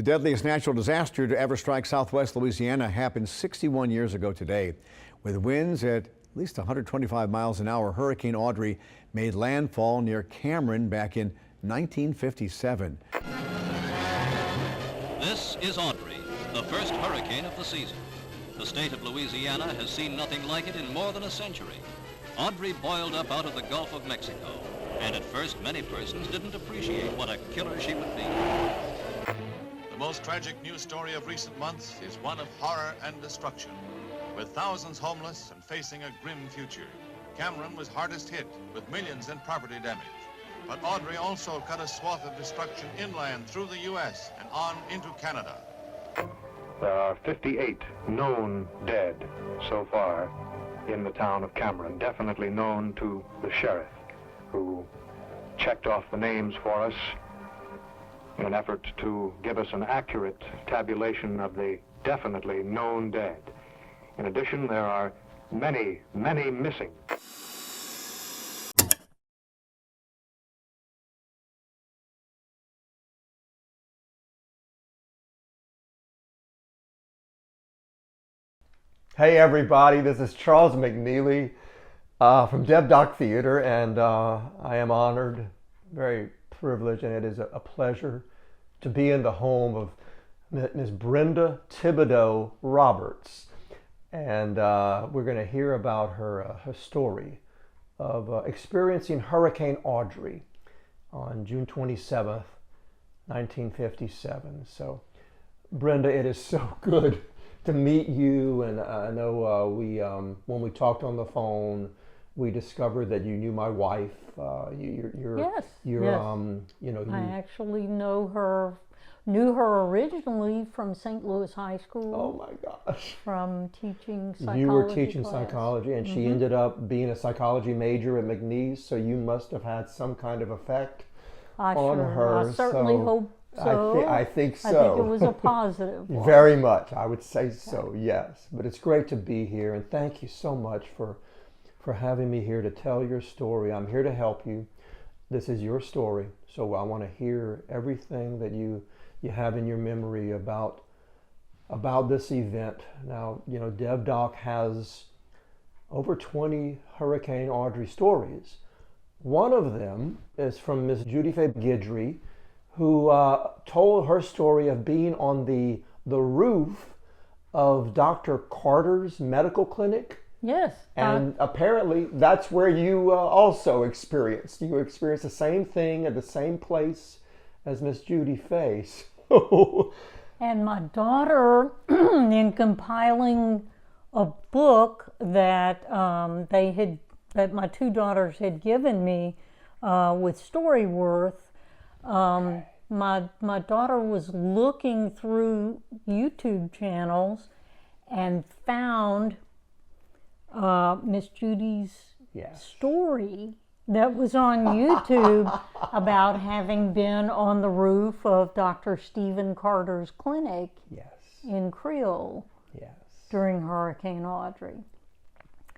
The deadliest natural disaster to ever strike southwest Louisiana happened 61 years ago today. With winds at least 125 miles an hour, Hurricane Audrey made landfall near Cameron back in 1957. This is Audrey, the first hurricane of the season. The state of Louisiana has seen nothing like it in more than a century. Audrey boiled up out of the Gulf of Mexico, and at first many persons didn't appreciate what a killer she would be. The most tragic news story of recent months is one of horror and destruction. With thousands homeless and facing a grim future, Cameron was hardest hit with millions in property damage. But Audrey also cut a swath of destruction inland through the U.S. and on into Canada. There are 58 known dead so far in the town of Cameron, definitely known to the sheriff, who checked off the names for us in an effort to give us an accurate tabulation of the definitely known dead. In addition, there are many, many missing. Hey everybody, this is Charles McNeely from Dev Doc Theater, and I am honored, very privileged, and it is a pleasure to be in the home of Ms. Brenda Roberts. And we're going to hear about her story of experiencing Hurricane Audrey on June 27th, 1957. So, Brenda, it is so good to meet you, and I know when we talked on the phone, we discovered that you knew my wife. Yes. You know, I actually knew her originally from St. Louis High School. Oh my gosh! From teaching psychology. You were teaching class. psychology, and she ended up being a psychology major at McNeese. So you must have had some kind of effect on her. I certainly hope so. I think so. I think it was a positive one. Very much, I would say so, yes. But it's great to be here, and thank you so much for having me here to tell your story. I'm here to help you. This is your story, so I want to hear everything that you have in your memory about this event. Now, you know, Dev Doc has over 20 Hurricane Audrey stories. One of them is from Miss Judy Faye Guidry, who told her story of being on the roof of Dr. Carter's medical clinic. Yes. And apparently that's where you also experienced. You experienced the same thing at the same place as Miss Judy Faye. And my daughter, in compiling a book that that my two daughters had given me with Storyworth, my daughter was looking through YouTube channels and found Miss Judy's story that was on YouTube about having been on the roof of Dr. Stephen Carter's clinic in Creole during Hurricane Audrey,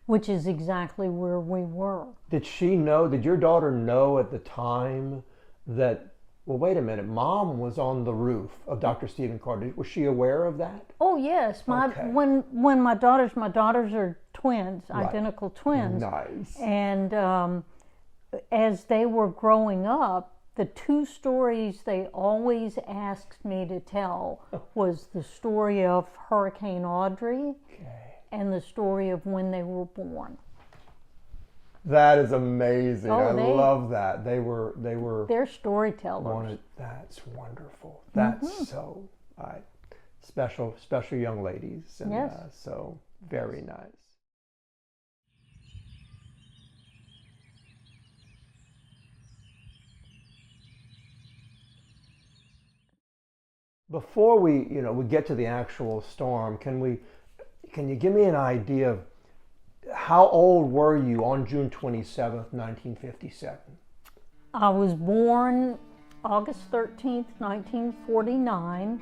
which is exactly where we were. Did your daughter know at the time that, well, wait a minute, Mom was on the roof of Dr. Stephen Carter? Was she aware of that? Oh yes, when my daughters are twins, identical twins. Nice. And as they were growing up, the two stories they always asked me to tell was the story of Hurricane Audrey and the story of when they were born. That is amazing. I love that. They're storytellers. That's wonderful. That's so special young ladies. And, so very nice. Before we get to the actual storm, can you give me an idea of how old were you on June 27th, 1957? I was born August 13th, 1949.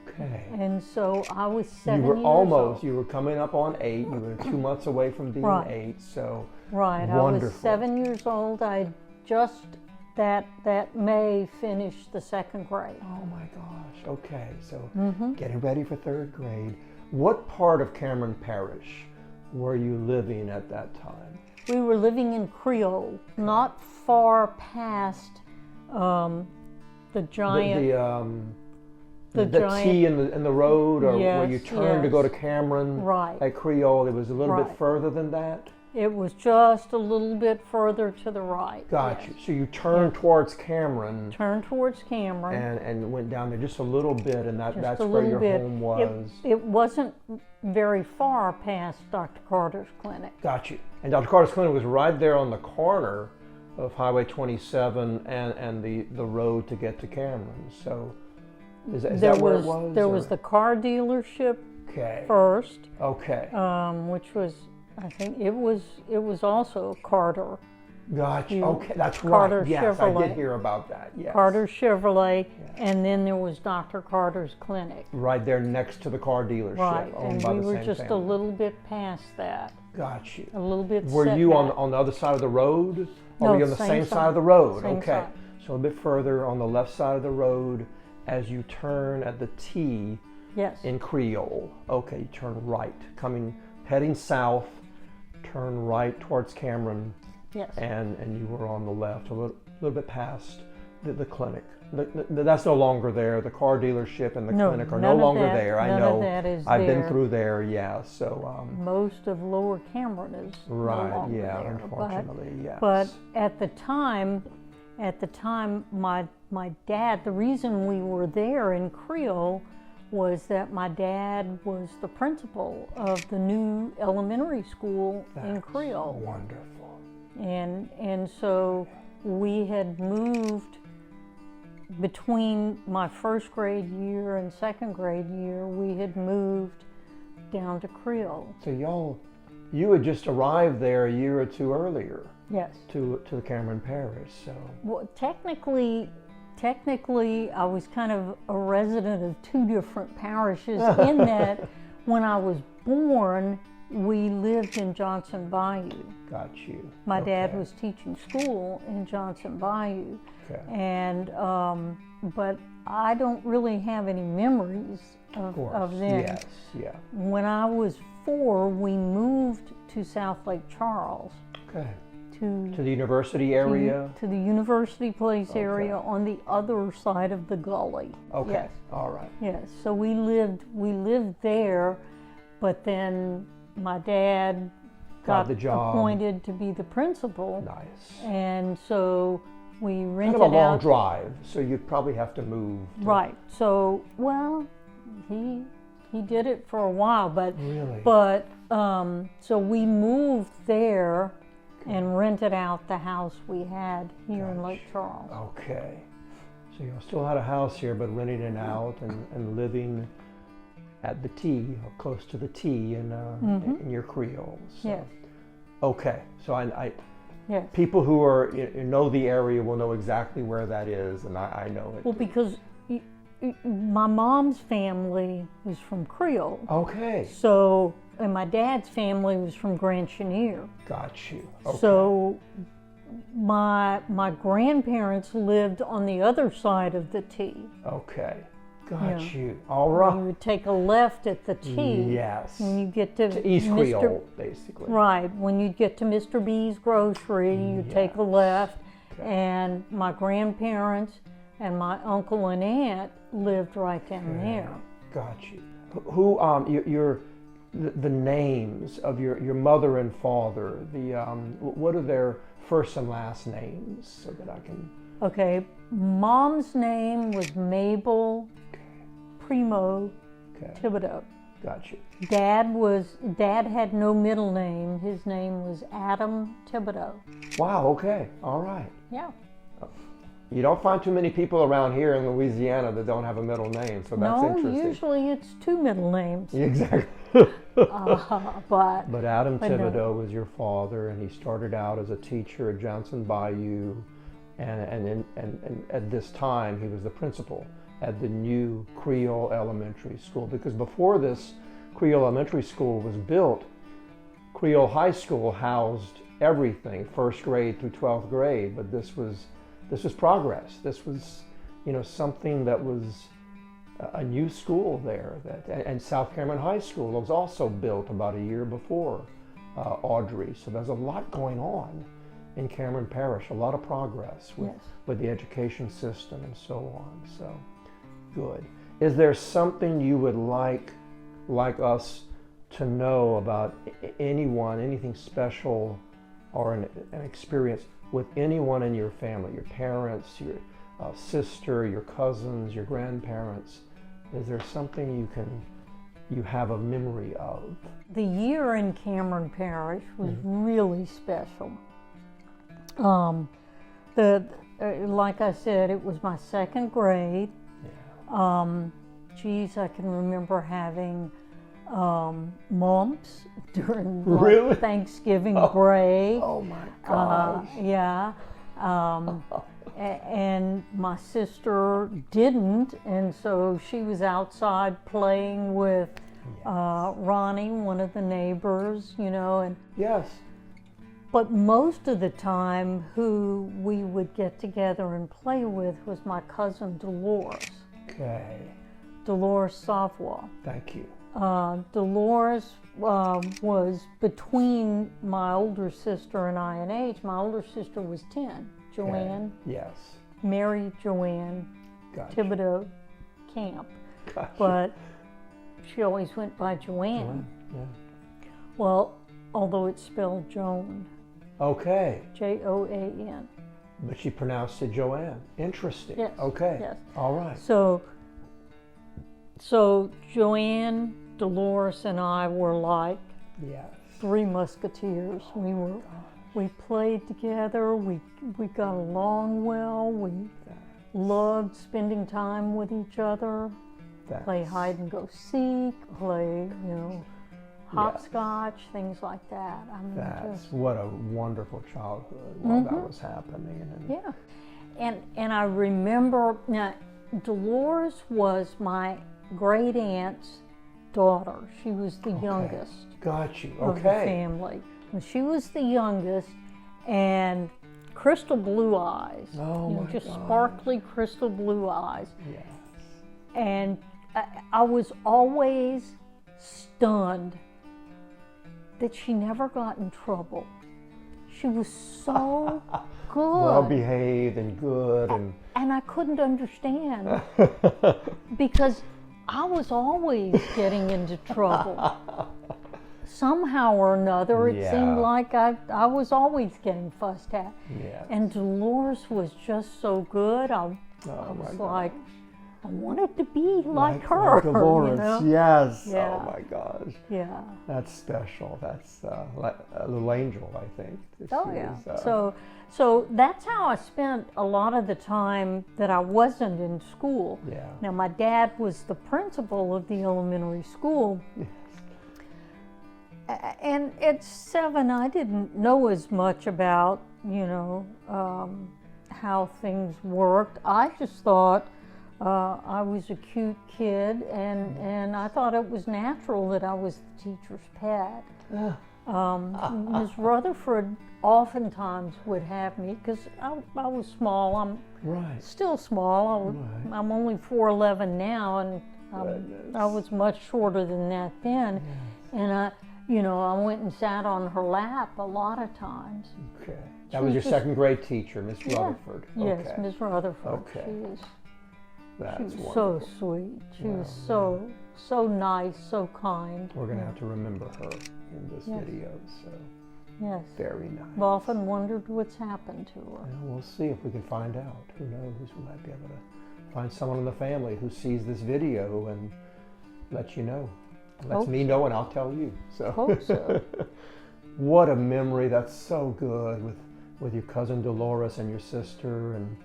Okay. And so I was 7 years old. Almost. You were coming up on 8. You were 2 months away from being 8. So right. Wonderful. I was 7 years old. I just that May finished the 2nd grade. Oh my gosh, okay, so getting ready for 3rd grade. What part of Cameron Parish were you living at that time? We were living in Creole, not far past the giant... The T in the road, or where you turn to go to Cameron at Creole, it was a little bit further than that? It was just a little bit further to the right. Got you. So you turned towards Cameron. Turned towards Cameron. And went down there just a little bit, and that's a where your bit. home was. It wasn't very far past Dr. Carter's clinic. Got you. And Dr. Carter's clinic was right there on the corner of Highway 27 and the road to get to Cameron. So is that where it was? There was the car dealership first. Okay. Which was, I think it was also Carter. Gotcha. Okay, that's Carter right. Yes, Chevrolet. I did hear about that. Yes. Carter Chevrolet, and then there was Dr. Carter's clinic. Right there next to the car dealership. Right, owned and by we the were same just family. a little bit past that. Got you. A little bit. Were you setback. on the other side of the road? Or No, were you on the same same side of the road? Same Okay. side. So a bit further on the left side of the road as you turn at the T Yes. in Creole. Okay, you turn right, heading south, turn right towards Cameron. Yes. And you were on the left, a little bit past the clinic. That's no longer there. The car dealership and the clinic are no longer there. I know. None of that is I've there. been through there. Yeah. So. Most of Lower Cameron is Right. no longer Yeah. there. Unfortunately, yes. But at the time, my dad. The reason we were there in Creole was that my dad was the principal of the new elementary school in Creole. Wonderful. And so we had moved between my 1st grade year and 2nd grade year. We had moved down to Creole. So you had just arrived there a year or two earlier. Yes. To the Cameron Parish. So. Well, technically, I was kind of a resident of 2 different parishes in that when I was born, we lived in Johnson Bayou. Got you. My dad was teaching school in Johnson Bayou. Okay. And, but I don't really have any memories of them. Yes, yeah. When I was 4, we moved to South Lake Charles. Okay. To the university area? To the University Place area on the other side of the gully. Okay, yes. All right. Yes, so we lived there, but then my dad got the job. appointed to be the principal. Nice. And so we rented kind of a long out, drive, so you'd probably have to move. Right. So, well, he did it for a while, but Really? But so we moved there and rented out the house we had here in Lake Charles. Okay. So you still had a house here, but renting it out and living at the T, or close to the T in your Creole. So. Yes. Okay. So I Yes. people who are know the area will know exactly where that is, and I know it. Well, because my mom's family is from Creole. Okay. So, and my dad's family was from Grand Chenier. Got you. Okay. So my grandparents lived on the other side of the T. Okay. Got Yeah. you. All right. You would take a left at the T. Yes. When you get to East Mr. Creole, basically. Right. When you get to Mr. B's grocery, you take a left. Okay. And my grandparents and my uncle and aunt lived right down there. Got you. Who the names of your mother and father? What are their first and last names so that I can? Okay. Mom's name was Mabel Primo Thibodeau. Got you. Dad had no middle name. His name was Adam Thibodeau. Wow. Okay. All right. Yeah. You don't find too many people around here in Louisiana that don't have a middle name, so that's interesting. No, usually it's 2 middle names. Exactly. But Adam no. Thibodeau was your father, and he started out as a teacher at Johnson Bayou, and at this time he was the principal at the new Creole Elementary School, because before this Creole Elementary School was built, Creole High School housed everything, 1st grade through 12th grade, but this was this was progress. This was, you know, something that was a new school there. And South Cameron High School was also built about a year before Audrey. So there's a lot going on in Cameron Parish, a lot of progress with the education system and so on. So good. Is there something you would like us to know about anything special or an experience with anyone in your family, your parents, your sister, your cousins, your grandparents? Is there something you have a memory of? The year in Cameron Parish was really special. Like I said, it was my second grade. Geez, I can remember having mumps during Thanksgiving break. Oh my gosh. Yeah. And my sister didn't, and so she was outside playing with Ronnie, one of the neighbors, you know. And but most of the time, who we would get together and play with was my cousin Dolores. Okay. Dolores Savoie. Thank you. Dolores was between my older sister and I in age. My older sister was 10, Joanne. Okay. Yes. Mary Joanne Thibodeau Camp. But she always went by Joanne. Well, although it's spelled Joan. Okay. Joan. But she pronounced it Joanne. Interesting. Yes. Okay. Yes. All right. So Joanne, Dolores, and I were like three musketeers. We played together. We got along well. We loved spending time with each other. Play hide and go seek. Play, you know, hopscotch, things like that. I mean, what a wonderful childhood while that was happening. And I remember now, Dolores was my great aunt's daughter. She was the youngest of the family. And she was the youngest, and crystal blue eyes. Just sparkly crystal blue eyes. Yes. And I was always stunned that she never got in trouble. She was so good. Well behaved and good. And I couldn't understand because I was always getting into trouble. Somehow or another, it seemed like I was always getting fussed at. Yes. And Dolores was just so good. I was like, I wanted to be like her. Like Dolores, you know? yes. Yeah. Oh my gosh. Yeah. That's special. That's like a little angel, I think. So that's how I spent a lot of the time that I wasn't in school. Yeah. Now my dad was the principal of the elementary school. Yes. And at 7, I didn't know as much about, you know, how things worked. I just thought I was a cute kid, and I thought it was natural that I was the teacher's pet. Ms. Rutherford oftentimes would have me, because I was small. I'm still small. I'm only 4'11" now, and I was much shorter than that then. And I went and sat on her lap a lot of times. Okay. That was your second grade teacher, Miss Rutherford. Yes, Miss Rutherford. Okay. She was so sweet. She was so nice, so kind. We're going to have to remember her in this video. So very nice. I've often wondered what's happened to her. Yeah, we'll see if we can find out. Who knows? We might be able to find someone in the family who sees this video and let you know. Lets me know, and I'll tell you. So. Hope so. What a memory. That's so good with your cousin Dolores and your sister, and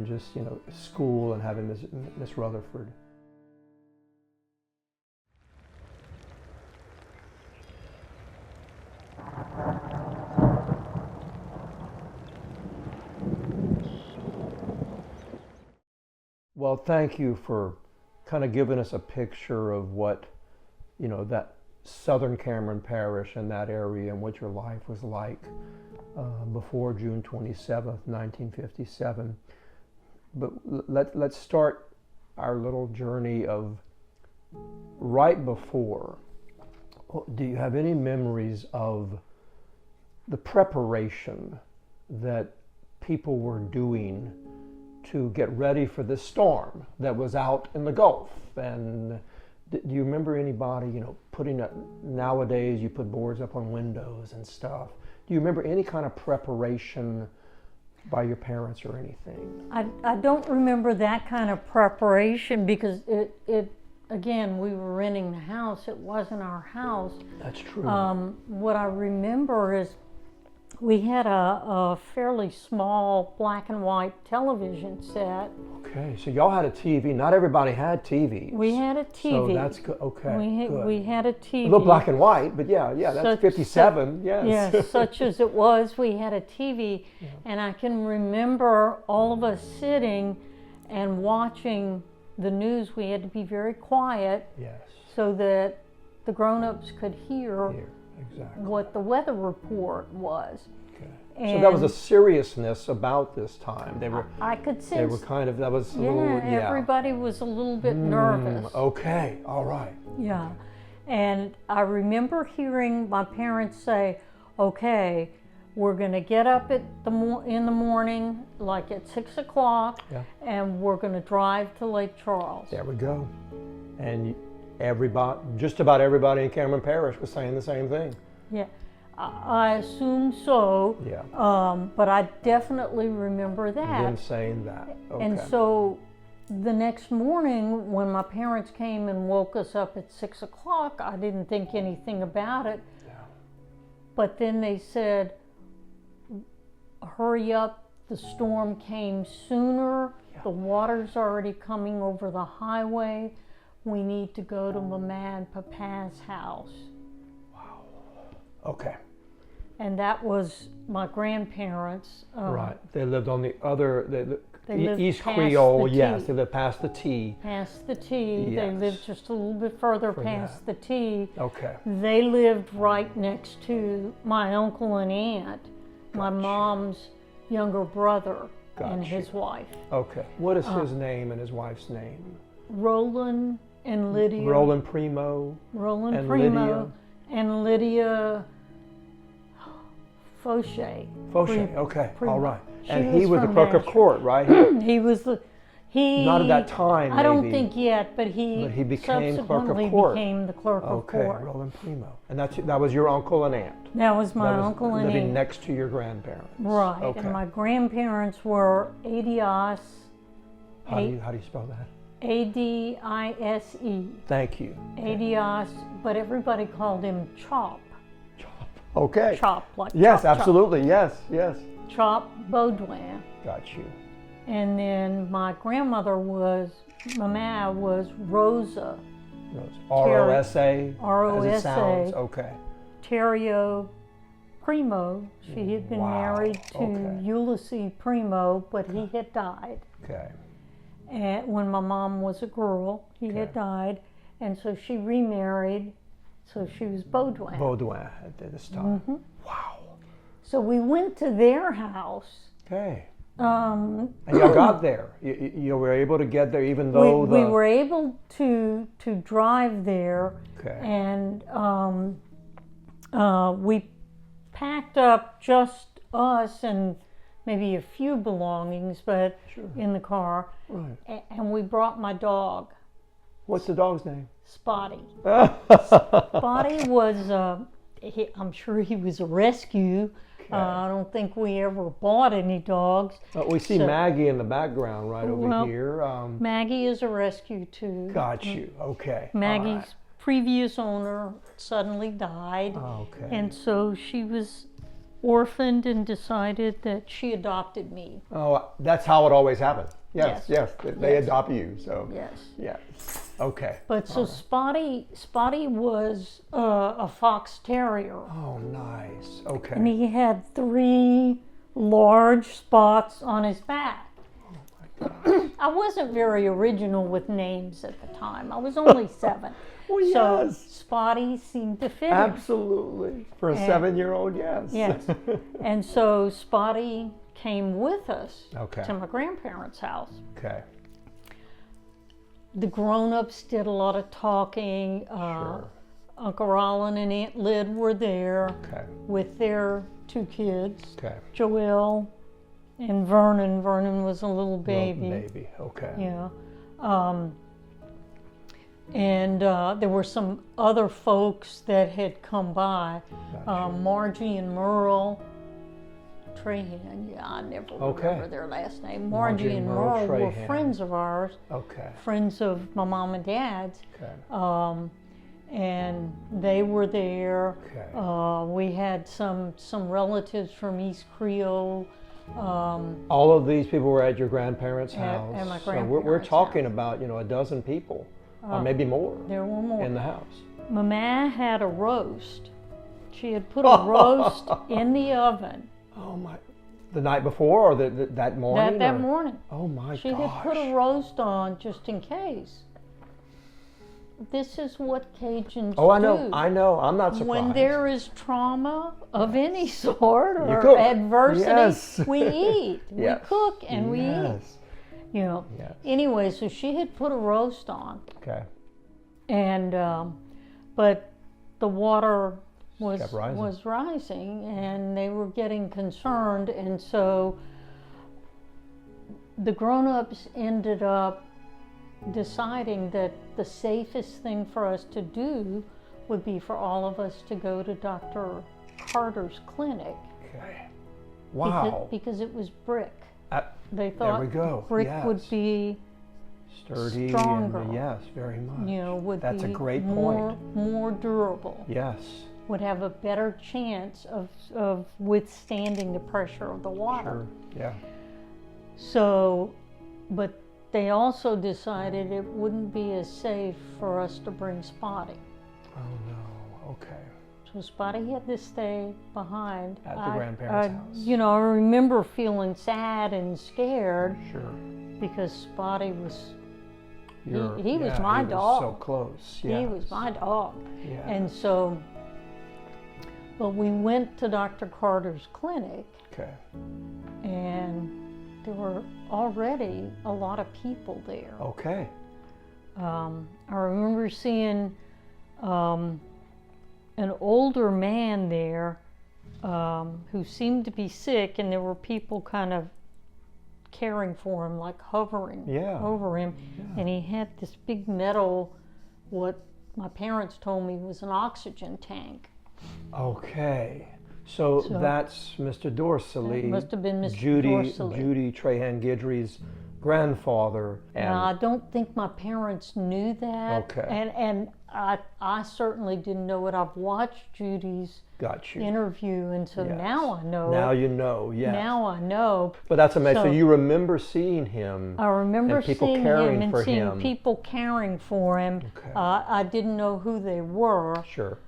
just, you know, school and having Miss Rutherford. Well, thank you for kind of giving us a picture of what, you know, that southern Cameron Parish and that area and what your life was like before June 27th, 1957. But let's start our little journey of right before. Do you have any memories of the preparation that people were doing to get ready for this storm that was out in the Gulf? And do you remember anybody, putting up, nowadays you put boards up on windows and stuff. Do you remember any kind of preparation by your parents or anything? I don't remember that kind of preparation because again, we were renting the house. It wasn't our house. That's true. What I remember is we had a fairly small black and white television set. Okay, so y'all had a TV. Not everybody had TVs. We had a TV. So that's good. Okay, good. We had a TV. A little black and white, but yeah, that's 57, yes. Yes, such as it was, we had a TV. Yeah. And I can remember all of us sitting and watching the news. We had to be very quiet, yes, so that the grown-ups could hear exactly what the weather report was. Okay. So that was a seriousness about this time. They were. I could sense. They were kind of. That was a little. Yeah. Everybody was a little bit nervous. Okay. All right. Yeah, and I remember hearing my parents say, "Okay, we're going to get up in the morning, like at 6 o'clock, and we're going to drive to Lake Charles." There we go. And just about everybody in Cameron Parish was saying the same thing. Yeah, I assume so. Yeah. But I definitely remember that. Them saying that. Okay. And so the next morning, when my parents came and woke us up at 6 o'clock, I didn't think anything about it. Yeah. But then they said, "Hurry up, the storm came sooner. The water's already coming over the highway. We need to go to Mama and Papa's house." Wow. Okay. And that was my grandparents. Right. They lived on the other, they lived East past Creole, the yes. T. They lived past the T. Past the T. Yes. They lived just a little bit further past the T. Okay. They lived right next to my uncle and aunt, my mom's younger brother and his wife. Okay. What is his name and his wife's name? Roland and Lydia. Roland Primo. Roland and Primo. Lydia. And Lydia Fauché. Fauché, okay, Primo. all right. She And he was the from clerk of Nashville. court, right? He was Not at that time, I don't maybe. think yet, but he became clerk subsequently of court. became the clerk of court. Okay, Roland Primo. And that was your uncle and aunt? That was my uncle and aunt. Living next to your grandparents? Right, Okay. and my grandparents were Adias. How do you spell that? A-D-I-S-E. Thank you. Adias, but everybody called him Chop. Chop. Okay. Chop, like yes, chop, absolutely. Yes, yes. Chop Baudouin. Got you. And then my grandmother Mama was Rosa. R-O-S-A? R-O-S-A. As it sounds? Okay. Terrio Primo. She had been married to Ulysses Primo, but he had died. Okay. And when my mom was a girl, he had died, and so she remarried, so she was Baudouin. Baudouin at this time. Mm-hmm. Wow. So we went to their house. Okay. And y'all got there. You were able to get there, even though we were able to drive there. Okay. And we packed up just us and maybe a few belongings, but in the car. Right. And we brought my dog. What's the dog's name? Spotty. Spotty was, I'm sure he was a rescue. Okay. I don't think we ever bought any dogs. We see Maggie in the background right over here. Maggie is a rescue too. Got you. Okay. Maggie's previous owner suddenly died. Okay. And so she was orphaned and decided that she adopted me. Oh, that's how it always happens. Yes. They adopt you. So. Yes. Yes. Okay. But so Spotty was a fox terrier. Oh, nice. Okay. And he had 3 large spots on his back. Oh my I wasn't very original with names at the time. I was only 7. Well, So yes. Spotty seemed to fit him. Absolutely. For a 7-year-old, yes. Yes. And so Spotty came with us Okay. to my grandparents' house. Okay. The grown-ups did a lot of talking. Sure. Uncle Rollin and Aunt Lyd were there Okay. with their 2 kids, Okay. Joelle and Vernon. Vernon was a little baby. Little baby. Okay. Yeah. And there were some other folks that had come by. Gotcha. Margie and Merle Trahan. Yeah, I never Okay. remember their last name. Margie and Merle were Trahan. friends of ours, Okay. friends of my mom and dad's. Okay. And they were there. Okay. We had some relatives from East Creole. All of these people were at your grandparents' house. At my So we're grandparents' talking house. about, a dozen people, or maybe more, There were more. in the house. Mama had a roast. She had put a roast in the oven. Oh my! The night before, or that morning? That or- morning. Oh my She gosh! had put a roast on just in case. This is what Cajuns Oh, I do. know. I know. I'm not surprised. When there is trauma of any sort You or cook. adversity, Yes. we eat. Yes. We cook and we eat. Yes. Yes. Anyway, so she had put a roast on, Okay. and but the water Kept rising. was rising, and they were getting concerned, and so the grown-ups ended up deciding that the safest thing for us to do would be for all of us to go to Dr. Carter's clinic. Okay. Wow. Because it was brick. They there thought we go. brick Yes. would be, Sturdy stronger. and yes, very much. would That's be a great more, point. more durable. Yes. Would have a better chance of withstanding the pressure of the water. Sure. Yeah. So, but they also decided it wouldn't be as safe for us to bring Spotty. Oh no. Okay. So Spotty had to stay behind. At the grandparents' house. I remember feeling sad and scared Sure. because Spotty was, You're- he was yeah, my he dog. Was so close. He Yes. was my dog. Yeah. And so, but we went to Dr. Carter's clinic, Okay. and there were already a lot of people there. Okay. I remember seeing an older man there who seemed to be sick, and there were people kind of caring for him, like hovering over him. Yeah. And he had this big metal, what my parents told me was an oxygen tank. Okay. So that's Mr. Dorsley. That must have been Mr. Judy Dorsley. Trahan Guidry's grandfather. And Now, I don't think my parents knew that. Okay. And I certainly didn't know it. I've watched Judy's got you. interview, and so Yes. now I know Now it. you know, yes. Now I know. But that's amazing. So So- you remember seeing him. I remember and people seeing caring him and for seeing him. people caring for him. Okay. I didn't know who they were. Sure.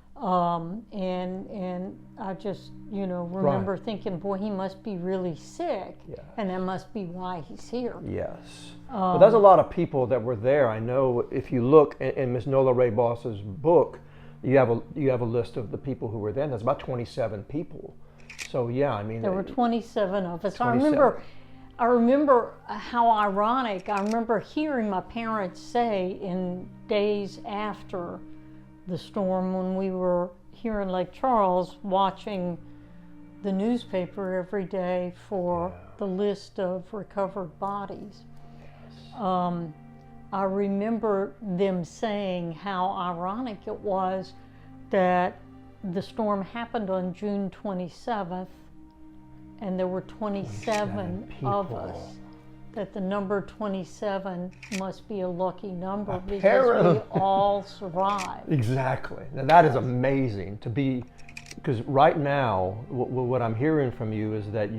And I just, remember thinking, boy, he must be really sick. Yes. And that must be why he's here. Yes. But there's a lot of people that were there. I know if you look in Miss Nola Ray Boss's book, you have a list of the people who were there. There's about 27 people. So yeah, I mean There were 27 of us. 27. I remember how ironic. I remember hearing my parents say in days after the storm, when we were here in Lake Charles watching the newspaper every day for the list of recovered bodies. I remember them saying how ironic it was that the storm happened on June 27th, and there were 27 of people. us. That the number 27 must be a lucky number because Apparently. we all survived. Exactly. Now that is amazing to be, because right now what I'm hearing from you is that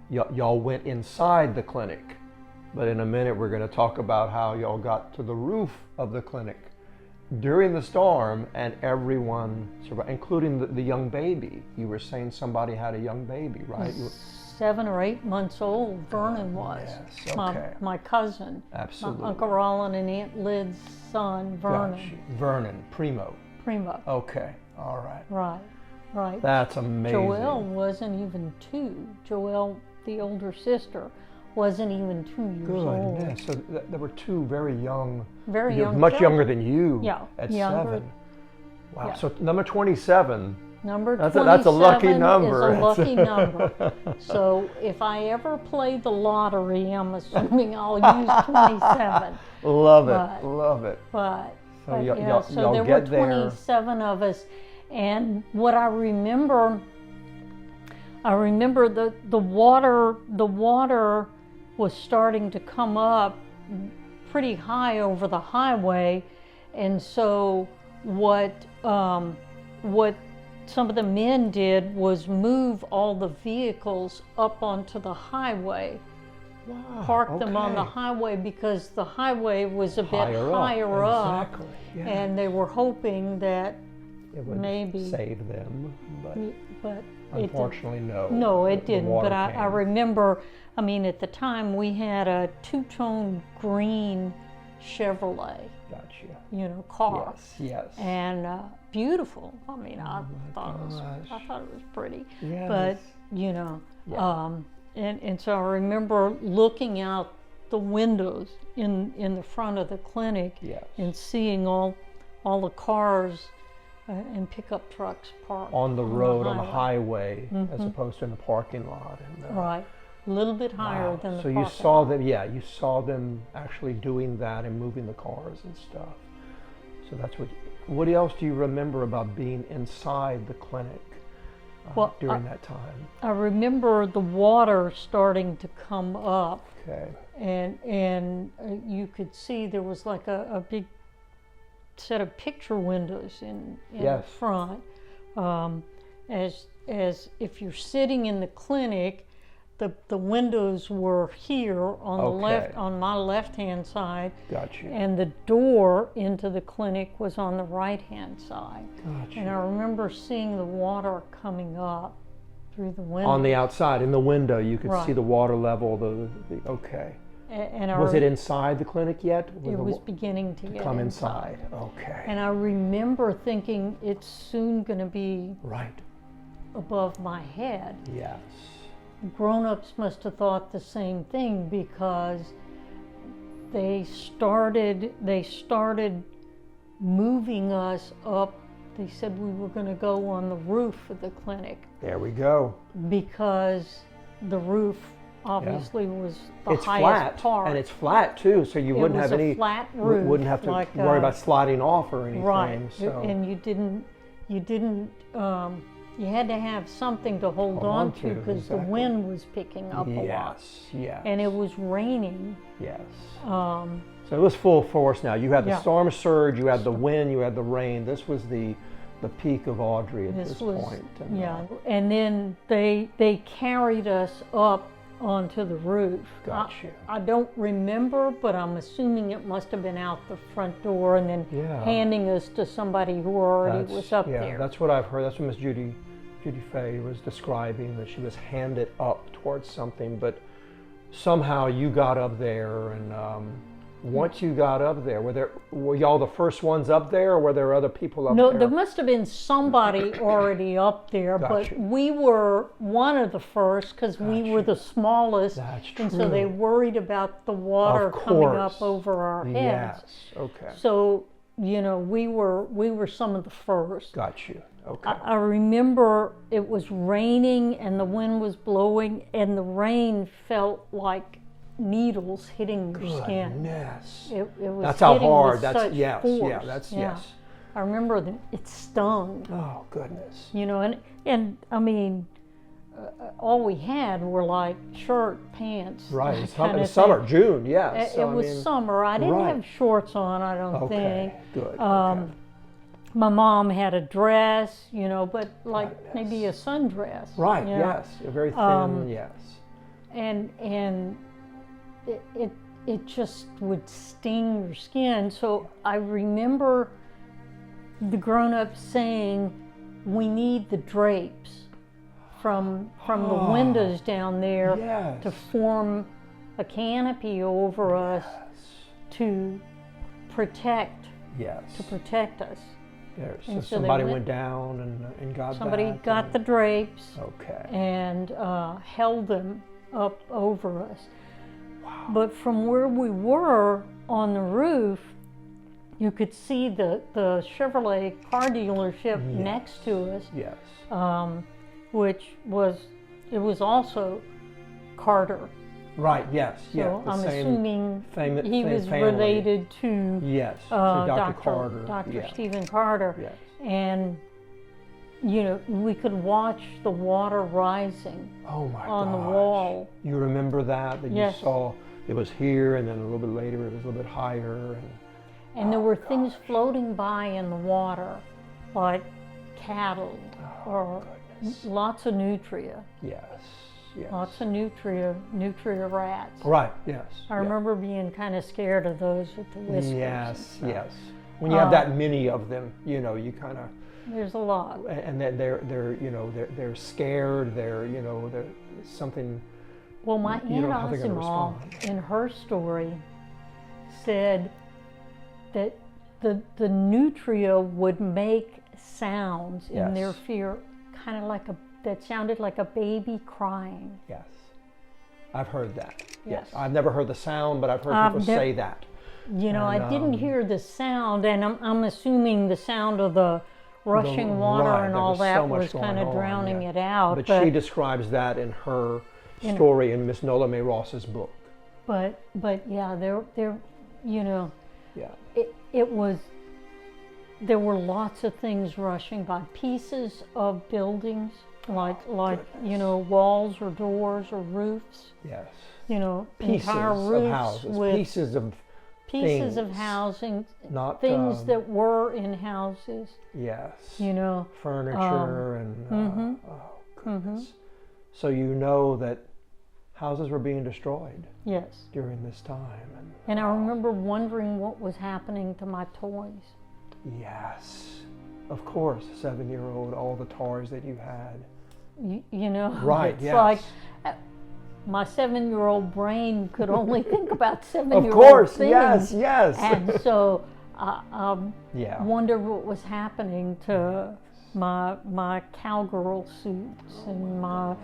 y'all went inside the clinic, but in a minute we're going to talk about how y'all got to the roof of the clinic during the storm and everyone survived, including the young baby. You were saying somebody had a young baby, right? 7 or 8 months old. Vernon was. Yes, okay. My cousin. Absolutely. My Uncle Roland and Aunt Lid's son, Vernon. Gotcha. Vernon, Primo. Primo. Okay, all right. Right, right. That's amazing. Joelle wasn't even 2. Joelle, the older sister, wasn't even 2 years old. Goodness. So there were 2 very young. Very young. Much children. younger than you. Yeah. At younger. 7. Wow. Yeah. So number 27. Number That's 27 a lucky number. is a lucky number. So if I ever play the lottery, I'm assuming I'll use 27. Love it. Love it. But So so there were 27 of us, and what I remember the water was starting to come up pretty high over the highway, and so what some of the men did was move all the vehicles up onto the highway. Wow, Park them on the highway because the highway was a bit higher up. Exactly. Yeah. And they were hoping that it would maybe save them, but unfortunately, no. No, it didn't. But I came. remember, I mean, at the time we had a 2-tone green Chevrolet, Gotcha. car. Yes. And beautiful. I mean, I thought it was pretty. Yes. But and so I remember looking out the windows in the front of the clinic and seeing all the cars and pickup trucks parked on the road, on the highway, as opposed to in the parking lot. And, right, a little bit higher than the parking lot. So you saw them, you saw them actually doing that and moving the cars and stuff. So that's what else do you remember about being inside the clinic during that time? I remember the water starting to come up. Okay. And you could see there was like a big set of picture windows in the front. As if you're sitting in the clinic, the windows were here on the left, on my left-hand side. Gotcha. And the door into the clinic was on the right-hand side. Gotcha. And I remember seeing the water coming up through the window. On the outside, in the window, you could see the water level. Okay. And was it inside the clinic yet? It was beginning to get come inside. Okay. And I remember thinking it's soon going to be above my head. Yes. Grown-ups must have thought the same thing because they started moving us up. They said we were going to go on the roof of the clinic. There we go. Because the roof obviously was the highest flat, part. and it's flat too, so you wouldn't have any flat roof, wouldn't have to worry about sliding off or anything. Right, so. And you didn't. You had to have something to hold on to because the wind was picking up a lot. Yes. And it was raining. Yes. So it was full force now. You had the storm surge, you had the wind, you had the rain. This was the peak of Audrey at this point. And, and then they carried us up onto the roof. Gotcha. I don't remember, but I'm assuming it must have been out the front door and then handing us to somebody who already was up there. That's what I've heard. That's what Miss Judy Fay was describing, that she was handed up towards something, but somehow you got up there, and once you got up there, were y'all the first ones up there, or were there other people up there? No, there must have been somebody already up there, but we were one of the first because we were the smallest. That's true. And so they worried about the water coming up over our heads. Yes. Okay. So, we were some of the first. Got you. Okay. I remember it was raining and the wind was blowing and the rain felt like needles hitting your skin. Goodness. It was that's how hard. With such force. Yes. I remember it stung. Oh goodness. And I mean, all we had were like shirt, pants. Right. It's summer, June. Yes. It was summer. I didn't have shorts on. I don't think. Good. My mom had a dress, but like maybe a sundress. Right. Yes. A very thin. Yes. And it just would sting your skin. So I remember the grown-ups saying, "We need the drapes from the windows down there Yes. to form a canopy over us to protect Yes. us. There. So And so somebody they went down and got Somebody back got and- the drapes Okay. and held them up over us. Wow. But from where we were on the roof, you could see the Chevrolet car dealership next to us, Yes. which was also Carter. Right. Yes. So yeah. The I'm same assuming fam- he same was family. related to Yes. To Dr. Carter. Dr. Yeah. Stephen Carter. Yes. And you know, we could watch the water rising Oh my on the gosh. wall. You remember that Yes. you saw it was here, and then a little bit later it was a little bit higher, And there were things floating by in the water, like cattle or lots of nutria. yes. Yes. Lots of nutria rats. Right. Yes. I remember being kind of scared of those with the whiskers. Yes. Yes. When you have that many of them, you know, you kind of. There's a lot. And then they're scared. They're something. Well, my You don't know Aunt how they're gonna Asimov, respond. in her story, said that the nutria would make sounds in their Yes. fear, kind of like that sounded like a baby crying. Yes. I've heard that. Yes. I've never heard the sound, but I've heard I've people say that. You know, And, I didn't hear the sound, and I'm assuming the sound of the rushing water right, and there all was so that much was kind of going on, drowning yeah. it out. But she describes that in her story in Miss Nola May Ross's book. But yeah, there you know, Yeah. it was. There were lots of things rushing by, pieces of buildings, like you know, walls or doors or roofs. Yes. You know, Pieces entire of roofs houses, with pieces of things. housing, Not things that were in houses. Yes. You know, Furniture and oh goodness. So you know that houses were being destroyed yes. during this time. And I remember wondering what was happening to my toys. Yes. Of course, 7-year-old, all the toys that you had. You know, Right, it's yes. like my 7-year-old brain could only think about 7-year-old Of course, things. yes. And so I Yeah. wondered what was happening to my cowgirl suits and my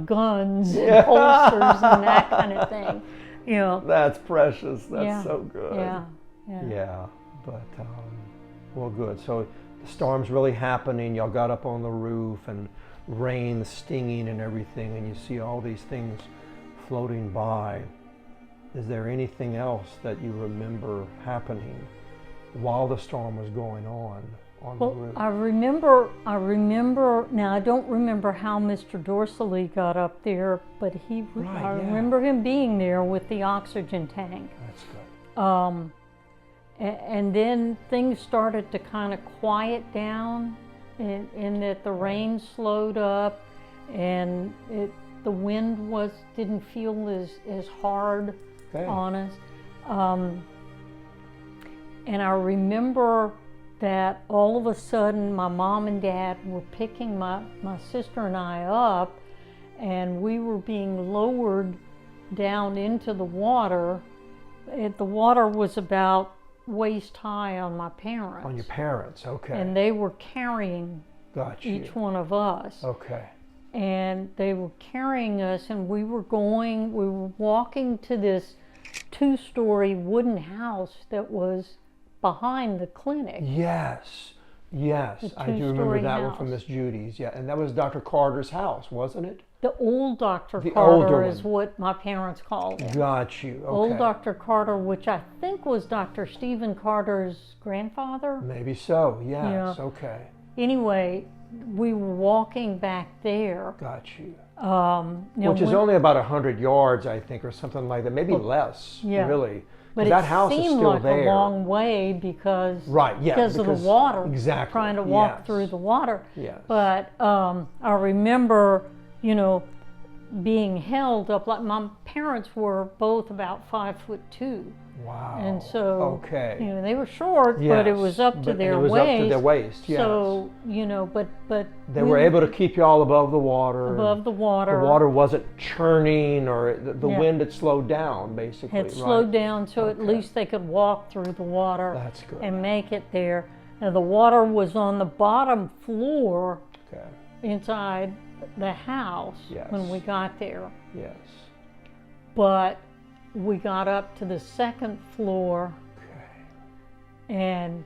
guns and holsters and that kind of thing. You know. That's precious. That's Yeah. so good. Yeah. Yeah, but well, good. So the storm's really happening. Y'all got up on the roof, and rain stinging and everything, and you see all these things floating by. Is there anything else that you remember happening while the storm was going on the Well, roof? I remember. Now I don't remember how Mr. Dorsley got up there, but I remember him being there with the oxygen tank. That's good. And then things started to kind of quiet down, in that the rain slowed up, and the wind didn't feel as hard on us. And I remember that all of a sudden my mom and dad were picking my sister and I up, and we were being lowered down into the water. The water was about waist high on my parents. On your parents, okay. And they were carrying Got you. each one of us. Okay. And they were carrying us, and we were walking to this 2-story wooden house that was behind the clinic. Yes. Yes. The I do remember two-story that one from house. Miss Judy's. Yeah. And that was Dr. Carter's house, wasn't it? The old Dr. The Carter older is one. what my parents called him. Got you. Okay. Old Dr. Carter, which I think was Dr. Stephen Carter's grandfather. Maybe so. Yes. Yeah. Okay. Anyway, we were walking back there. Got you. Now Which is only about 100 yards, I think, or something like that. Maybe less. yeah. Really. But that it house is seemed still like there. a long way because Yeah, because of the water. Exactly. Trying to walk Yes. through the water. Yes. But I remember, you know, being held up. Like my parents were both about 5'2". Wow. And so, okay. you know, they were short, but it was up to their waist. Up to their waist, yes. So, you know, but they were able to keep you all above the water. Above the water. The water wasn't churning, or the wind had slowed down, basically. Had slowed down, so at least they could walk through the water. That's good. And make it there. Now, the water was on the bottom floor inside the house when we got there. Yes. But we got up to the second floor, and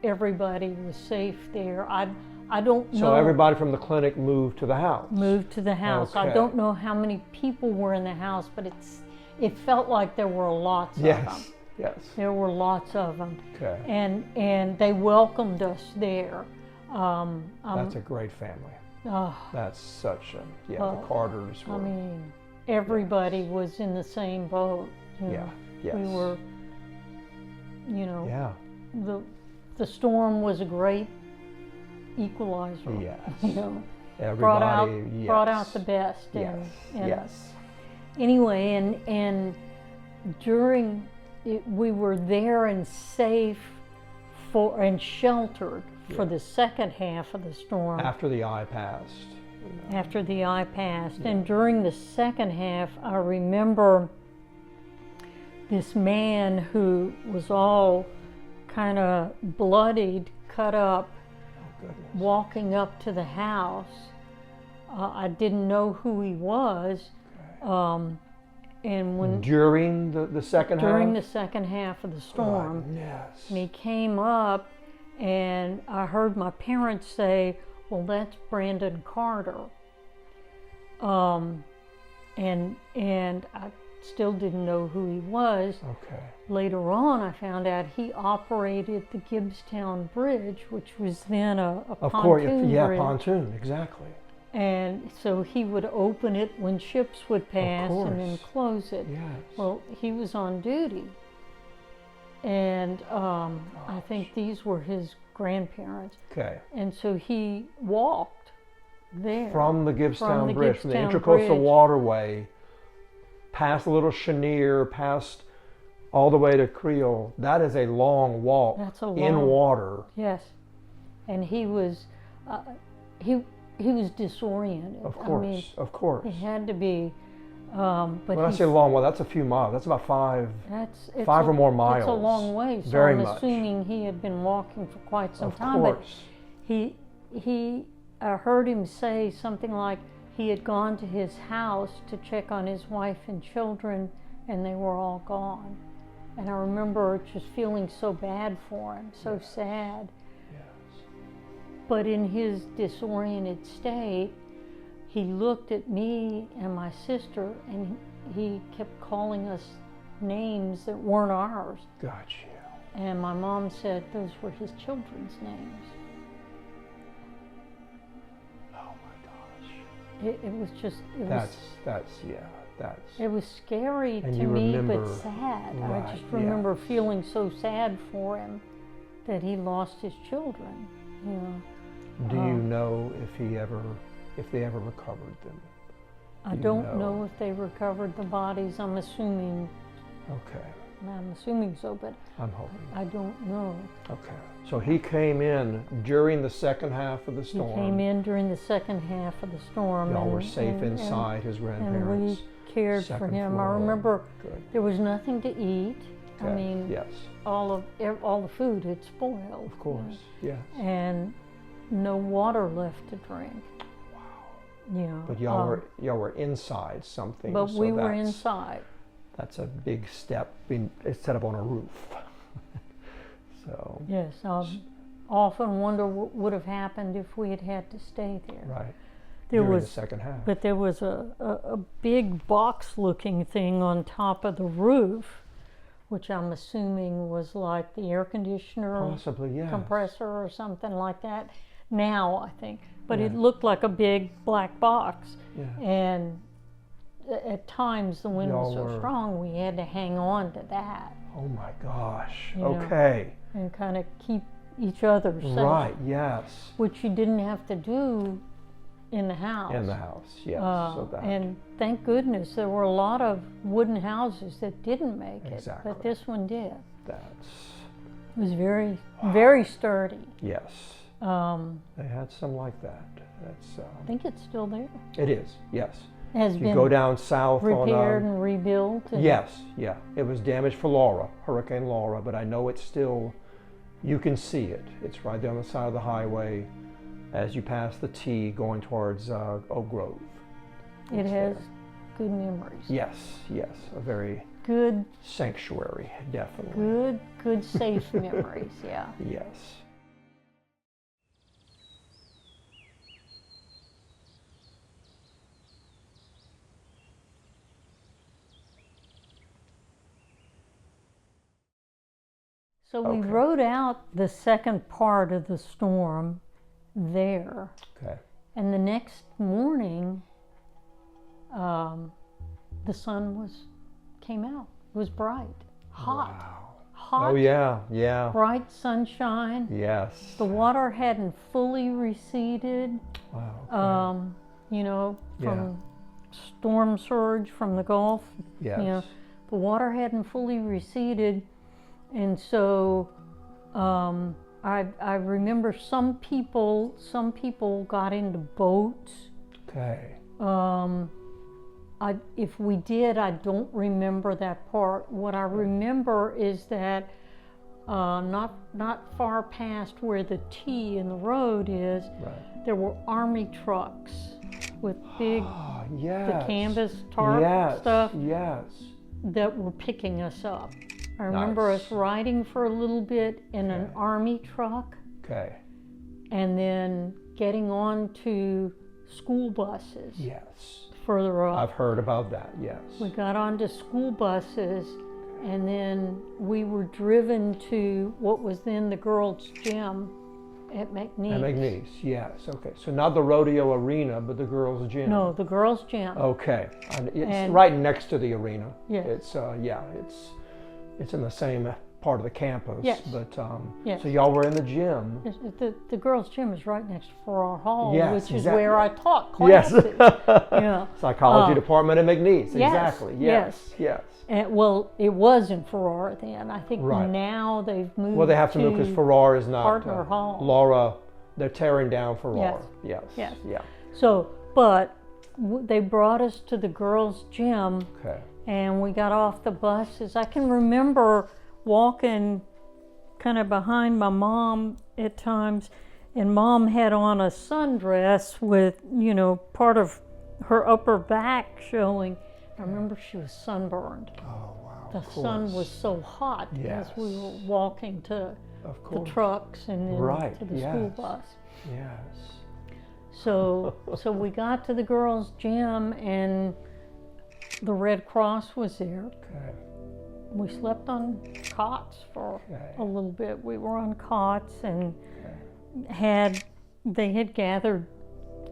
everybody was safe there. I don't know. So everybody from the clinic moved to the house? Moved to the house. I don't know how many people were in the house, but it felt like there were lots of them. Yes. There were lots of them. Okay. And they welcomed us there. That's a great family. That's such a, the Carters were. I mean, everybody was in the same boat. You know. Yes. We were, you know, the storm was a great equalizer. Yes. You know, everybody brought out the best. Yes. Anyway, and during we were there and safe and sheltered for the second half of the storm. After the eye passed. After the eye passed. And during the second half, I remember this man who was all kind of bloodied, cut up, walking up to the house. I didn't know who he was. And when during the second half? During the second half of the storm. Yes. And he came up, and I heard my parents say, well, that's Brandon Carter. And I still didn't know who he was. Okay. Later on, I found out he operated the Gibbstown Bridge, which was then a pontoon bridge. Pontoon, exactly. And so he would open it when ships would pass and then close it. Yes. Well, he was on duty. And I think these were his grandparents. Okay. And so he walked there. From the Gibbstown Bridge, from the Intracoastal Waterway, past the little Chenier, past all the way to Creole. That is a long walk. That's a long, in water. Yes. And he was, he was disoriented. Of course, I mean, of course. He had to be, but when I say long, well, that's a few miles. That's about five or more miles. It's a long way. So Very I'm much. assuming he had been walking for quite some time. Of course. But I heard him say something like he had gone to his house to check on his wife and children, and they were all gone. And I remember just feeling so bad for him, so sad. But in his disoriented state, he looked at me and my sister, and he kept calling us names that weren't ours. Gotcha. And my mom said those were his children's names. Oh my gosh. It was just, it was scary to me, but sad. Right, I just remember feeling so sad for him that he lost his children, you know. Do you know if they ever recovered them? I don't know if they recovered the bodies. I'm assuming. Okay. I'm assuming so, but I'm hoping. I don't know. Okay. So he came in during the second half of the storm. He came in during the second half of the storm. Y'all were safe inside his grandparents. And we cared for him. Floor. I remember there was nothing to eat. Okay. I mean, all the food had spoiled. Of course, yes. And no water left to drink. Wow. Yeah. But y'all were inside something. But so we were inside. That's a big step. It's set up on a roof. So. Yes. I often wonder what would have happened if we had had to stay there. Right. During the second half. But there was a big box-looking thing on top of the roof, which I'm assuming was like the air conditioner, possibly, yes. compressor or something like that. Now, I think. But it looked like a big black box. Yeah. And at times the wind was so strong we had to hang on to that. Oh my gosh. Okay. And kind of keep each other safe. Right, yes. Which you didn't have to do in the house. In the house, yes. So that. And thank goodness there were a lot of wooden houses that didn't make it, Exactly. but this one did. That's. It was very, very sturdy. Yes. They had some like that. That's. I think it's still there. It is. Yes. It has You been go down south repaired on. and rebuilt. And Yes. Yeah. It was damaged for Laura, Hurricane Laura, but I know it's still. You can see it. It's right there on the side of the highway, as you pass the T going towards Oak Grove. It It's has there. good memories. Yes. Yes. A very Good, sanctuary, definitely. good, safe memories. Yeah. Yes. So we Okay. rode out the second part of the storm there, Okay. and the next morning, the sun came out. It was bright, hot, Wow. hot, Oh yeah. Yeah. bright sunshine. Yes. The water hadn't fully receded, Wow. Okay. you know, from Yeah. storm surge from the Gulf. Yes. You know, the water hadn't fully receded, and so I remember some people got into boats. Okay. If we did, I don't remember that part. What I remember is that not far past where the T in the road is, Right. there were army trucks with big Oh, the yes. canvas tarp Yes. stuff Yes. that were picking us up. I remember Nice. us riding for a little bit in an Okay. army truck Okay. and then getting on to school buses Yes. further up. I've heard about that. Yes. We got onto school buses, and then we were driven to what was then the girls' gym at McNeese. And McNeese. Yes. Okay. So not the rodeo arena, but the girls' gym. No, the girls' gym. Okay. And it's And- right next to the arena. Yes. It's it's in the same part of the campus. Yes. But Yes. so y'all were in the gym. Yes, the girls' gym is right next to Farrar Hall, Yes, which is exactly. where I taught Yes. classes. Yeah. Psychology department at McNeese. yes, Exactly. Yes. Yes. And, well, it was in Farrar then. I think Right. now they've moved. Well, they have to move because Farrar is not. Partner Hall. Laura, they're tearing down Farrar. Yes. Yes. Yes. Yeah. So, but they brought us to the girls' gym, Okay. and we got off the buses. I can remember walking kind of behind my mom at times, and Mom had on a sundress with, you know, part of her upper back showing. I remember she was sunburned. Oh wow. The of sun course. was so hot Yes. as we were walking to Of the course. trucks and then Right, to the school yes. bus. Yes. So we got to the girls' gym, and the Red Cross was there. Okay. We slept on cots for Okay. a little bit. We were on cots and Okay. they had gathered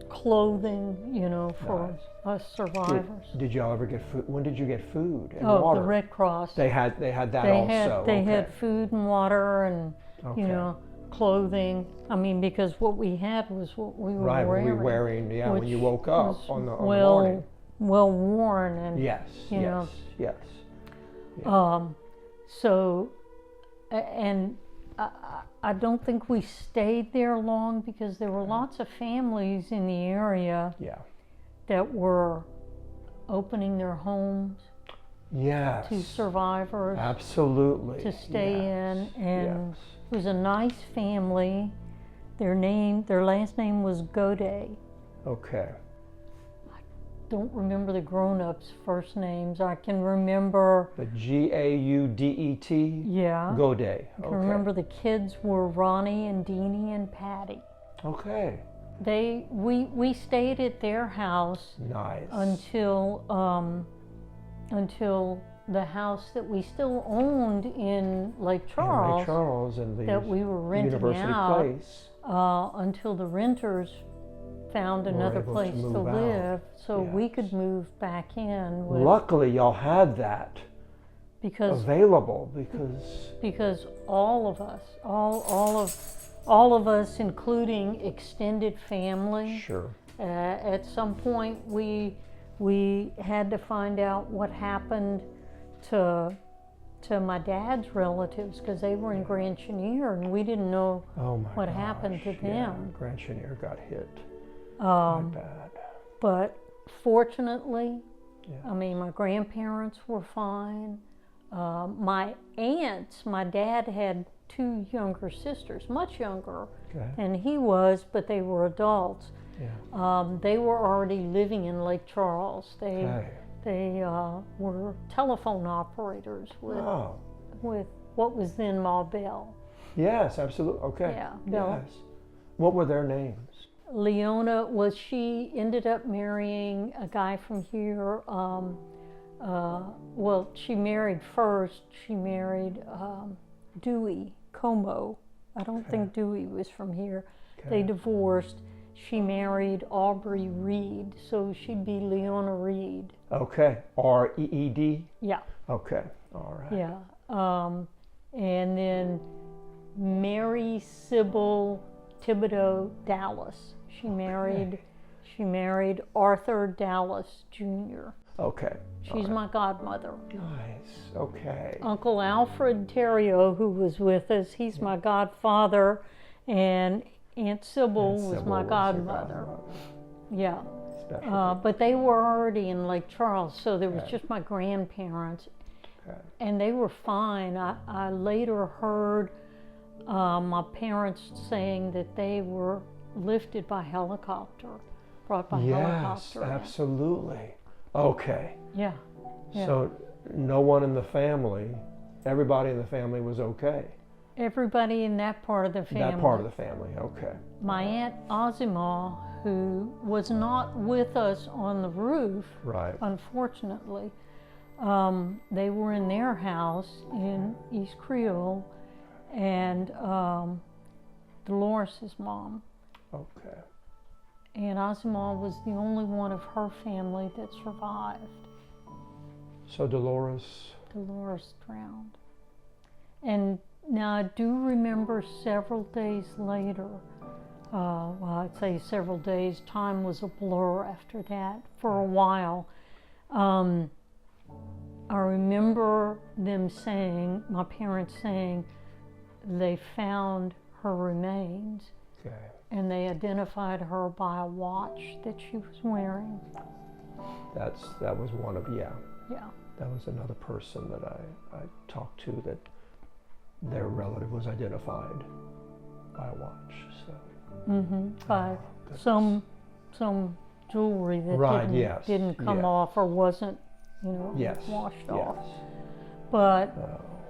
clothing, you know, for Nice. us survivors. Did y'all ever get food? When did you get food and Oh, water? the Red Cross. They had that they also. They okay. had food and water and Okay. you know, clothing. I mean, because what we had was what we were Right. wearing. We were wearing. Yeah. When which you woke up was on the well morning. well worn and Yes. you Yes. know. Yes. So, and I don't think we stayed there long because there were lots of families in the area Yeah. that were opening their homes Yes. to survivors Absolutely. to stay Yes. in, and Yes. it was a nice family. Their last name was Godet. Okay. Don't remember the grown-ups' first names. I can remember. The Gaudet. Yeah. Godet. I Okay. can remember the kids were Ronnie and Deanie and Patty. Okay. We stayed at their house Nice. until the house that we still owned in Lake Charles, Lake Charles and the that we were renting University out Place. until the renters found another able to place to move out. live, so we Yes. could move back in with, Luckily, y'all had that because available because all of us, all of us, including extended family, sure. At some point, we had to find out what happened to my dad's relatives, because they were in Grand Chenier, and we didn't know what happened to them. Yeah, Grand Chenier got hit. Bad. But fortunately, Yeah. I mean, my grandparents were fine. My aunts, my dad had 2 younger sisters, much younger than he was, but they were adults. Yeah. They were already living in Lake Charles. They were telephone operators with what was then Ma Bell. Yes, absolutely. Okay. Yeah, Bell. Yes. What were their names? Leona she ended up marrying a guy from here. Well, she married first. She married Dewey Como. I don't think Dewey was from here. They divorced. She married Aubrey Reed, so she'd be Leona Reed. Okay. R-E-E-D? Yeah. Okay. All right. Yeah. And then Mary Sybil Thibodeau Dallas. She married Arthur Dallas Jr. Okay. She's my godmother. Nice. Okay. Uncle Alfred Terrio, who was with us, he's my godfather, and Aunt Sybil was my godmother. Yeah. But they were already in Lake Charles, so there was just my grandparents, and they were fine. I later heard my parents saying that they were lifted by helicopter, brought by helicopter. Yes, absolutely. Okay. Yeah. So no one in the family, everybody in the family was okay? Everybody in that part of the family. That part of the family, okay. My Aunt Ozima, who was not with us on the roof, unfortunately, they were in their house in East Creole, and Dolores' mom. Okay. And Ozima was the only one of her family that survived. So Dolores drowned. And now I do remember several days later, well, I'd say several days, time was a blur after that for a while. I remember them saying, my parents saying, they found her remains. Okay. And they identified her by a watch that she was wearing. That was one of, Yeah. That was another person that I talked to that their relative was identified by a watch. So. By some jewelry that didn't come off or wasn't, washed off. But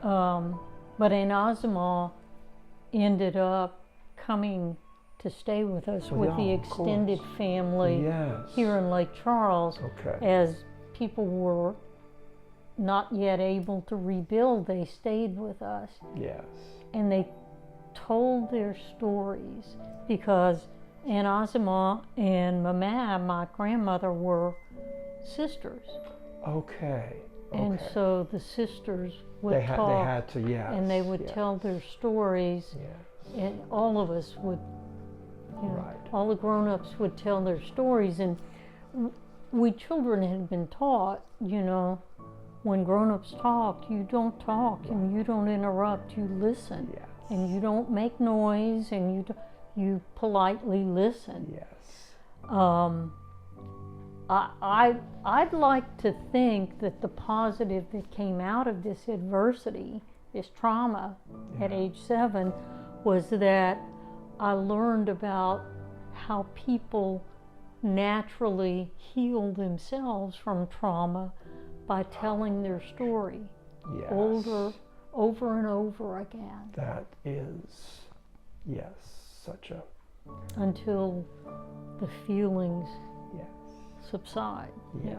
Aunt Ozima ended up coming to stay with us with the extended family here in Lake Charles. As people were not yet able to rebuild, they stayed with us. Yes. And they told their stories, because Aunt Ozima and Mama, my grandmother, were sisters. Okay. And so the sisters would talk. They had to, and they would tell their stories. And all of us would, all the grown-ups would tell their stories. And we children had been taught, when grown-ups talk, you don't talk and you don't interrupt, you listen. Yes. And you don't make noise, and you politely listen. Yes. I'd like to think that the positive that came out of this adversity, this trauma at age 7, was that I learned about how people naturally heal themselves from trauma by telling their story over and over again. That is, such a... Until the feelings subside. Yes.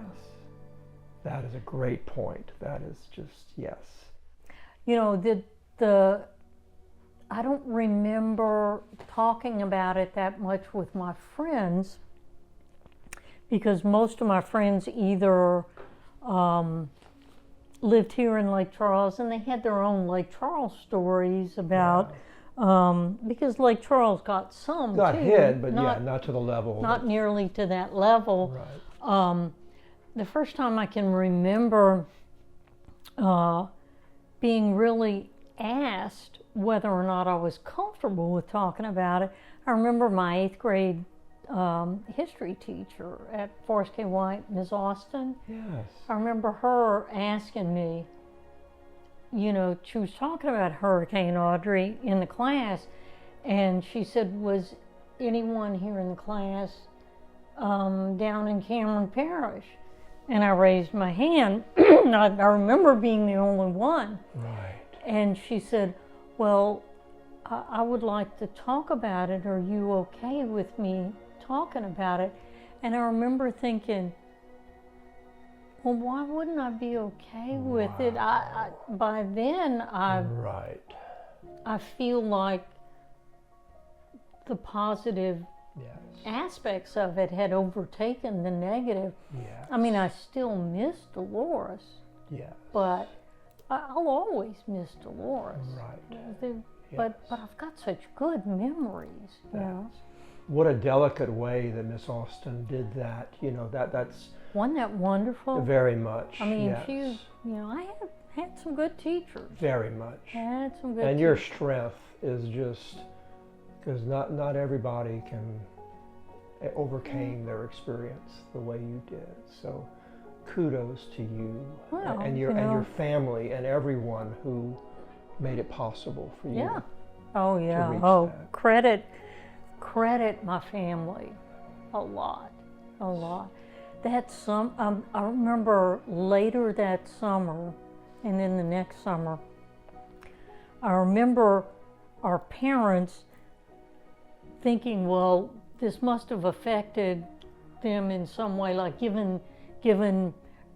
That is a great point. That is just, I don't remember talking about it that much with my friends, because most of my friends either lived here in Lake Charles, and they had their own Lake Charles stories about because Lake Charles got some Got too, hit, but not to the level. not nearly to that level. Right. The first time I can remember being really asked whether or not I was comfortable with talking about it, I remember my 8th grade history teacher at Forrest K. White, Ms. Austin. Yes. I remember her asking me, you know, she was talking about Hurricane Audrey in the class, and she said, was anyone here in the class down in Cameron Parish? And I raised my hand. I remember being the only one. Right. And she said, well, I would like to talk about it. Are you okay with me talking about it? And I remember thinking, well, why wouldn't I be okay with it? By then, Right. I feel like the positive Yes. aspects of it had overtaken the negative. Yes. I mean, I still miss Dolores, Yes. but I'll always miss Dolores. Right. But I've got such good memories, you know. What a delicate way that Miss Austin did that. You know, that's Wasn't that wonderful? very much. I mean, yes. you know, I had some good teachers. Very much. Had some good And your teachers. strength is just because not everybody can overcame their experience the way you did. So kudos to you Well, and you know, your family and everyone who made it possible for you. Yeah. Oh yeah. reach Oh, that. credit my family a lot. I remember later that summer, and then the next summer, I remember our parents thinking, well, this must have affected them in some way, like given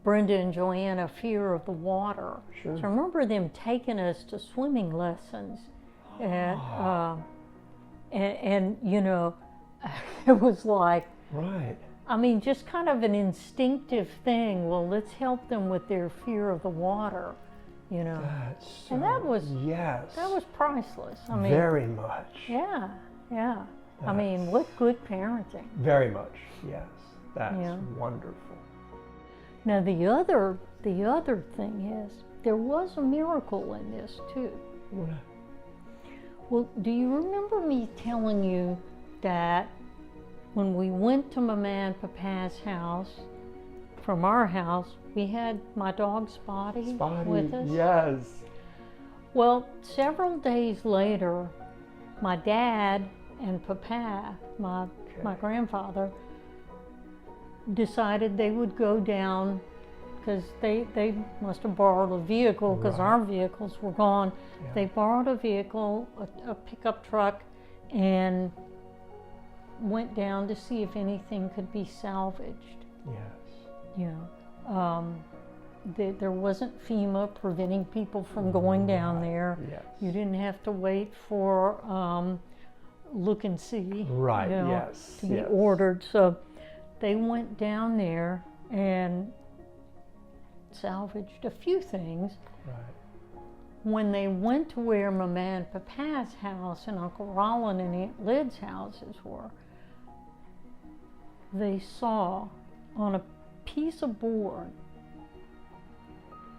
Brenda and Joanna fear of the water. Sure. So I remember them taking us to swimming lessons at, and you know, it was like, Right. I mean, just kind of an instinctive thing. Well, let's help them with their fear of the water, you know. That's so, And that was priceless. I mean, very much. yeah. I mean, what good parenting. Very much, yes. That's Yeah. wonderful. Now the other thing is, there was a miracle in this too. Well, do you remember me telling you that when we went to Mama and Papa's house, from our house, we had my dog Spotty with us? Yes. Well, several days later, my dad and Papa, my grandfather, decided they would go down, because they must have borrowed a vehicle, because Right. our vehicles were gone. Yeah. They borrowed a vehicle, a pickup truck, and went down to see if anything could be salvaged. Yes. You know, there wasn't FEMA preventing people from going down there. Yes. You didn't have to wait for look and see, Right, you know, yes, to be yes. ordered. So they went down there and salvaged a few things. Right. When they went to where Mama and Papa's house and Uncle Rollin and Aunt Lid's houses were, they saw on a piece of board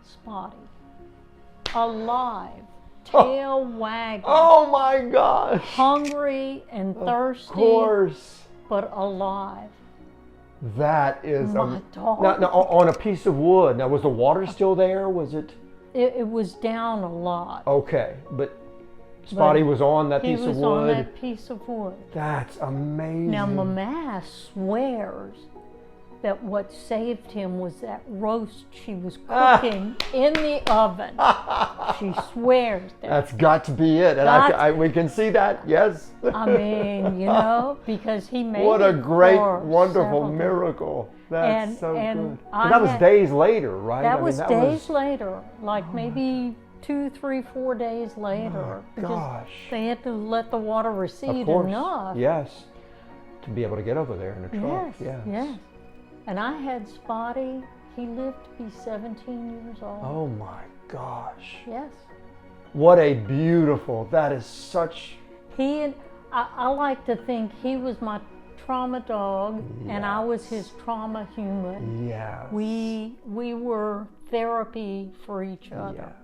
Spotty, alive, tail wagging, Oh my gosh. hungry and thirsty, Of course. but alive. That is My dog. now on a piece of wood. Now was the water still there? Was it It was down a lot. okay? But Spotty was on that He piece was of on wood. that piece of wood. That's amazing. Now, Mama swears that what saved him was that roast she was cooking in the oven. She swears that. That's got to be it, and That's- we can see that. Yes. I mean, you know, because he made What a it great, for wonderful several days. miracle. That's And- so and good. I But that was had- days later, right? That I mean, was that days later, like maybe 2, 3, 4 days later. Oh, because gosh. they had to let the water recede Of course. enough. Yes. To be able to get over there in a truck. Yes. And I had Spotty. He lived to be 17 years old. Oh my gosh. Yes. What a beautiful, that is such... I like to think he was my trauma dog, and I was his trauma human. Yes. We were therapy for each other. Yes.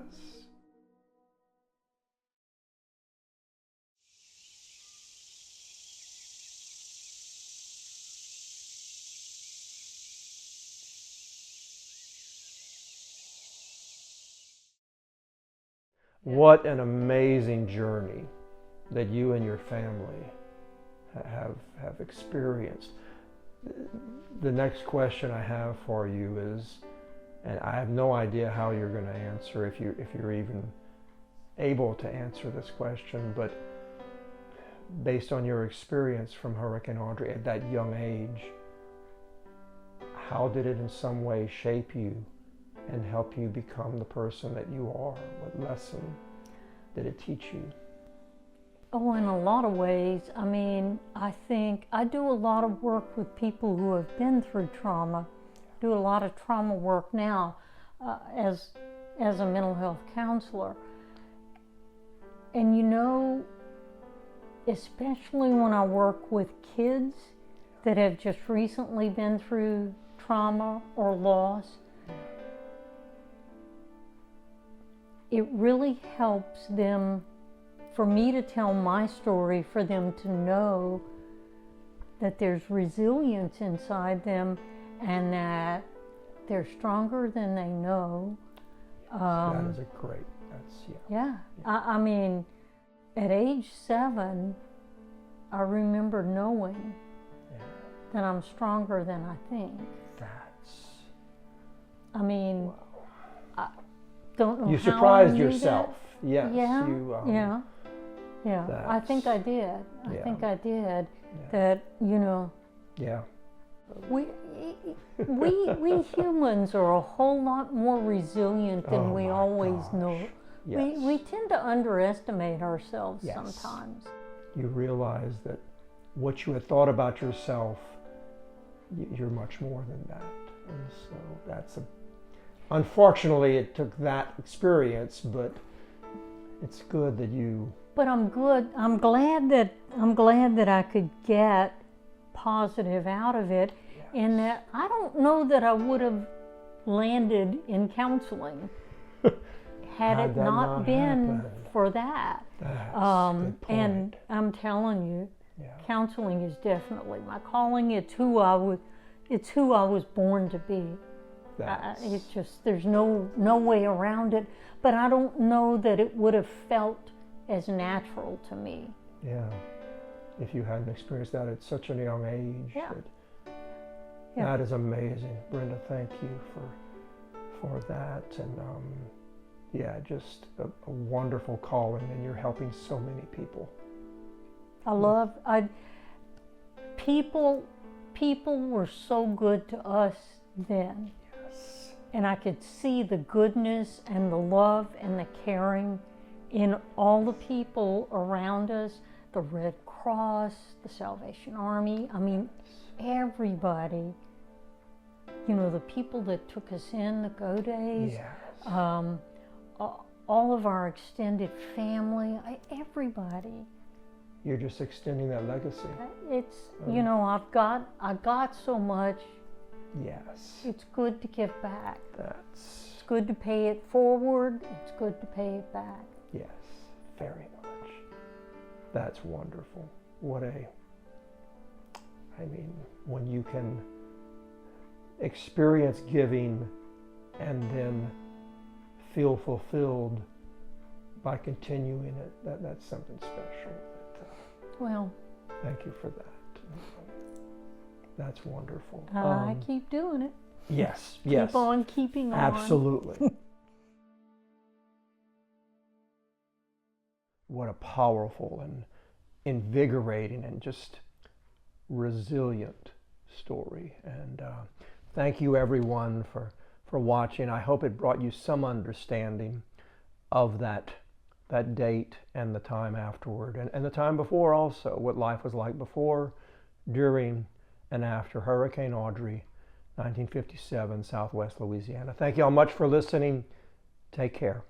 What an amazing journey that you and your family have experienced. The next question I have for you is, and I have no idea how you're going to answer, if you're even able to answer this question, but based on your experience from Hurricane Audrey at that young age, how did it in some way shape you and help you become the person that you are? What lesson did it teach you? Oh, in a lot of ways. I mean, I think I do a lot of work with people who have been through trauma. Do a lot of trauma work now as a mental health counselor. And you know, especially when I work with kids that have just recently been through trauma or loss, it really helps them, for me to tell my story, for them to know that there's resilience inside them and that they're stronger than they know. That is a great, Yeah. I mean, at age 7, I remember knowing that I'm stronger than I think. I mean, wow. I don't know You how surprised I knew yourself. that. Yes. Yeah. You, Yeah. I think I did. I think I did. That, you know. Yeah. We humans are a whole lot more resilient than we always know. Yes. We tend to underestimate ourselves sometimes. You realize that what you had thought about yourself, you're much more than that. And so that's unfortunately it took that experience, but it's good that you... But I'm glad that I could get positive out of it, in that I don't know that I would have landed in counseling had it not been for that. That's a good point. And I'm telling you, counseling is definitely my calling. It's who I was born to be. It's just, there's no way around it. But I don't know that it would have felt as natural to me. Yeah, if you hadn't experienced that at such a young age. That is amazing, Brenda. Thank you for that, and just a wonderful calling, and you're helping so many people. People were so good to us then. Yes. And I could see the goodness and the love and the caring in all the people around us, the Red Cross, the Salvation Army. I mean, everybody, you know, the people that took us in, the Go Days, all of our extended family, everybody. You're just extending that legacy. It's, you know, I got so much. Yes. It's good to give back. It's good to pay it forward. It's good to pay it back. Yes, very much. That's wonderful. When you can experience giving and then feel fulfilled by continuing it, that's something special. Well, thank you for that. That's wonderful. I keep doing it. Yes. Keep on keeping on. Absolutely. What a powerful and invigorating and just resilient story. And thank you everyone for watching. I hope it brought you some understanding of that date and the time afterward, and the time before also, what life was like before, during, and after Hurricane Audrey, 1957, Southwest Louisiana. Thank you all much for listening. Take care.